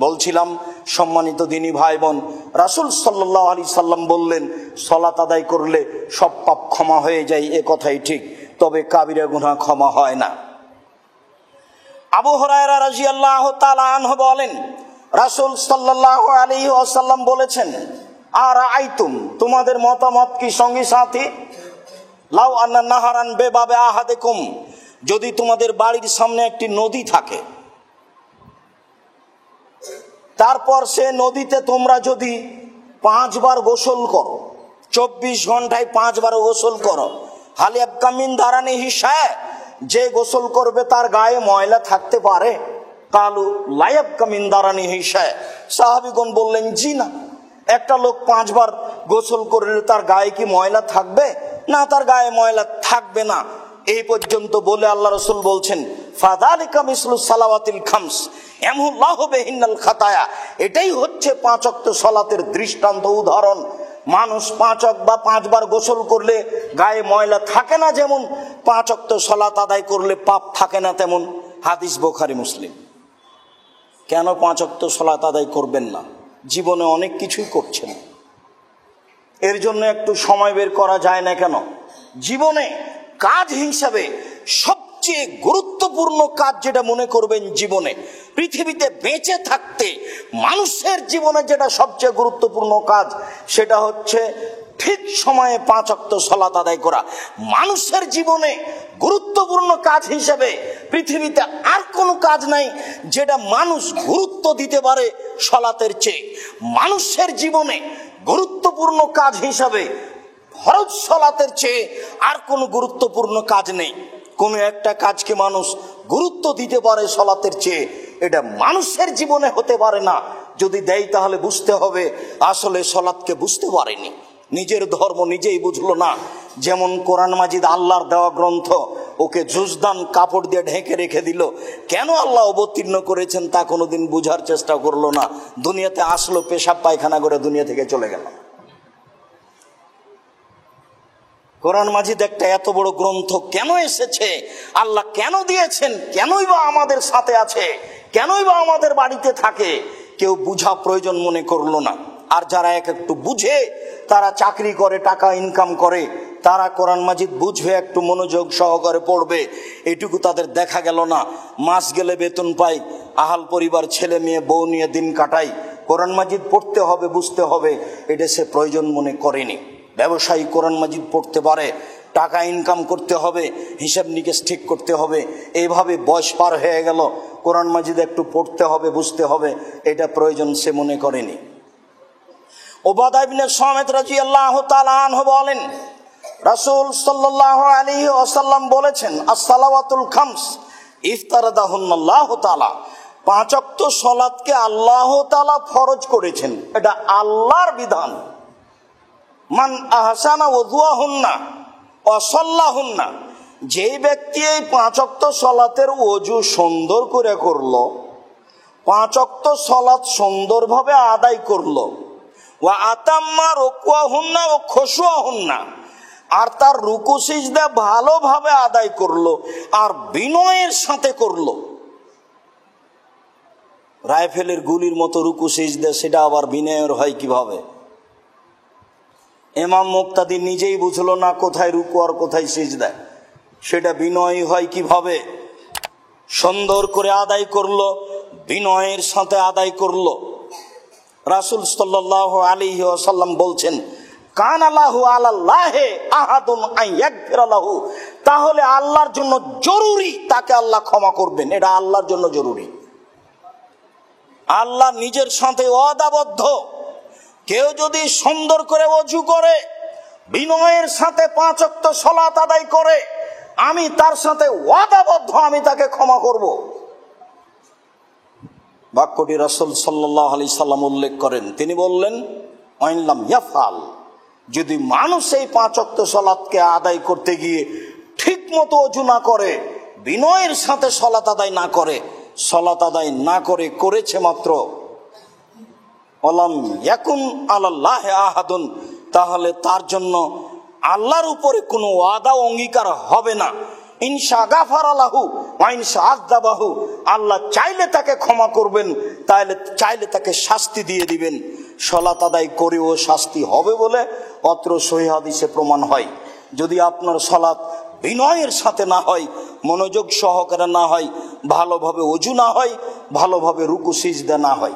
বলছিলাম সম্মানিত দিনী ভাই বোন, রাসূল সাল্লাল্লাহু আলাইহি সাল্লাম বললেন সালাত আদায় করলে সব পাপ ক্ষমা হয়ে যায়, এ কথাই ঠিক, তবে কাবিরা গুনাহ ক্ষমা হয় না। আবু হুরায়রা রাদিয়াল্লাহু তাআলা আনহু বলেন রাসূল সাল্লাল্লাহু আলাইহি ওয়াসাল্লাম বলেছেন, আর আইতুম, তোমাদের মতামত কি সঙ্গী সাথী, লাউ আন্না নাহারান বেবাবে আহাদিকুম, যদি তোমাদের বাড়ির সামনে একটি নদী থাকে, তারপর সে নদীতে তোমরা যদি 5 বার গোসল করো, 24 ঘন্টায় 5 বার গোসল করো, হালিয়াবকা মিন দারানিহি শায়, যে গোসল করবে তার গায়ে ময়লা থাকতে পারে? কালু লায়াবকা মিন দারানিহি শায়, সাহাবীগণ বললেন জি না। একটা লোক 5 বার গোসল করলে তার গায়ে কি ময়লা থাকবে? না, তার গায়ে ময়লা থাকবে না। এই পর্যন্ত বলে আল্লাহ রাসূল বলছেন ফাযালিকা মিসলু সালাওয়াতিল খামস ইয়ামহুল্লাহু বিহিন্নাল খাতায়া, এটাই হচ্ছে 5 ওয়াক্ত সালাতের দৃষ্টান্ত, উদাহরণ। মানুষ 5 ওয়াক্ত বা 5 বার গোসল করলে গায়ে ময়লা থাকে না, যেমন 5 ওয়াক্ত সালাত আদায় করলে পাপ থাকে না তেমন। হাদিস বুখারী মুসলিম। কেন 5 ওয়াক্ত সালাত আদায় করবেন না? জীবনে অনেক কিছুই করছেন, এর জন্য একটু সময় বের করা যায় না কেন? জীবনে কাজ হিসাবে সবচেয়ে গুরুত্বপূর্ণ কাজ যেটা মনে করবেন জীবনে, পৃথিবীতে বেঁচে থাকতে মানুষের জীবনে যেটা সবচেয়ে গুরুত্বপূর্ণ কাজ, সেটা হচ্ছে ঠিক সময়ে 5 ওয়াক্ত সালাত আদায় করা। মানুষের জীবনে গুরুত্বপূর্ণ কাজ হিসেবে পৃথিবীতে আর কোনো কাজ নাই যেটা মানুষ গুরুত্ব দিতে পারে সালাতের চেয়ে। মানুষের জীবনে গুরুত্বপূর্ণ কাজ হিসাবে ফরজ সালাতের চেয়ে আর কোনো গুরুত্বপূর্ণ কাজ নেই। কোনো একটা কাজকে মানুষ গুরুত্ব দিতে পারে সালাতের চেয়ে, এটা মানুষের জীবনে হতে পারে না। যদি দেয় তাহলে বুঝতে হবে আসলে সালাতকে বুঝতে পারেনি, নিজের ধর্ম নিজেই বুঝলো না। যেমন কোরআন মাজিদ আল্লাহর দেওয়া গ্রন্থ, ওকে জুজদান কাপড় দিয়ে ঢেকে রেখে দিল। কেন আল্লাহ অবতীর্ণ করেছেন তা কোনোদিন বুঝার চেষ্টা করলো না। দুনিয়াতে আসলো, পেশাব পায়খানা করে দুনিয়া থেকে চলে গেল। কোরআন মাজিদ একটা এত বড় গ্রন্থ কেন এসেছে, আল্লাহ কেন দিয়েছেন, কেনই বা আমাদের সাথে আছে, কেনই বা আমাদের বাড়িতে থাকে, কেউ বুঝা প্রয়োজন মনে করলো না। আর যারা একটু বুঝে, তারা চাকরি করে, টাকা ইনকাম করে, তারা কোরআন মাজিদ বুঝবে, একটু মনোযোগ সহকারে পড়বে, এটুকু তাদের দেখা গেল না। মাস গেলে বেতন পাই, আহাল পরিবার, ছেলে মেয়ে বউ নিয়ে দিন কাটাই, কোরআন মাজিদ পড়তে হবে, বুঝতে হবে, এটা সে প্রয়োজন মনে করেনি। ব্যবসায়ী কোরআন মাজিদ পড়তে পারে, টাকা ইনকাম করতে হবে, হিসাব নিকেশ ঠিক করতে হবে, এইভাবে বয়স পার হয়ে গেল, কোরআন মাজিদ একটু পড়তে হবে, বুঝতে হবে, এটা প্রয়োজন সে মনে করেনি। উবাদা ইবনে সামিত রাদিয়াল্লাহু তাআলা আনহু বলেন রাসূল সাল্লাল্লাহু আলাইহি ওয়াসাল্লাম বলেছেন as-সালাওয়াতুল খামস ইফতারাদাহুন্নাল্লাহু তাআলা, 5 ওয়াক্ত সালাতকে আল্লাহ তাআলা ফরজ করেছেন, এটা আল্লাহর বিধান। মান আহসানা ওযুহুন্না ওয়া সাল্লাহুন্না, যেই ব্যক্তি এই 5 ওয়াক্ত সালাতের ওযু সুন্দর করে করলো, 5 ওয়াক্ত সালাত সুন্দরভাবে আদায় করলো, ওয়া আতাম্মা রুকুহুন্না ওয়া খুশুহুন্না, আর তার রুকু সিজদা ভালোভাবে আদায় করলো আর বিনয়ের সাথে করলো। রাইফেলের গুলির মতো রুকু সিজদা, সেটা আবার বিনয়ের হয় কিভাবে? ইমাম মুক্তাদি নিজেই বুঝলো না কোথায় রুকু আর কোথায় সিজদা, সেটা বিনয় হয় কিভাবে? সুন্দর করে আদায় করলো, বিনয়ের সাথে আদায় করলো। রাসূল সাল্লাল্লাহু আলাইহি ওয়াসাল্লাম বলছেন কানা লাহু আলাল্লাহি আহাদুন আন ইয়াগফিরা লাহু, তাহলে আল্লাহর জন্য জরুরি তাকে আল্লাহ ক্ষমা করবেন, এটা আল্লাহর জন্য জরুরি। আল্লাহ নিজের সাথে ওয়াদাবদ্ধ, কেউ যদি সুন্দর করে ওযু করে, বিনয়ের সাথে 5 ওয়াক্ত সালাত আদায় করে, আমি তার সাথে ওয়াদাবদ্ধ, আমি তাকে ক্ষমা করব। বাক্যটি রাসূল সাল্লাল্লাহু আলাইহি সাল্লাম উল্লেখ করেন। তিনি বললেন আইনলাম ইয়াফাল, যদি মানুষ এই 5 ওয়াক্ত সালাতকে আদায় করতে গিয়ে ঠিক মতো ওযু না করে, বিনয়ের সাথে সালাত আদায় না করে, সালাত আদায় না করে করেছে মাত্র, ওয়ালাম ইয়াকুন আলাল্লাহি আহাদুন, তাহলে তার জন্য আল্লাহর উপরে কোনো ওয়াদা অঙ্গীকার হবে না। ইনশা গাফারা লাহু ওয়া ইনশা আযাবাহু, আল্লাহ চাইলে তাকে ক্ষমা করবেন, চাইলে তাকে শাস্তি দিয়ে দিবেন। সালাত আদায় করেও শাস্তি হবে বলে অত্র সহিহ হাদিসে প্রমাণ হয়। যদি আপনার সালাত বিনয়ের সাথে না হয়, মনোযোগ সহকারে না হয়, ভালোভাবে ওযু না হয়, ভালোভাবে রুকু সিজদা না হয়,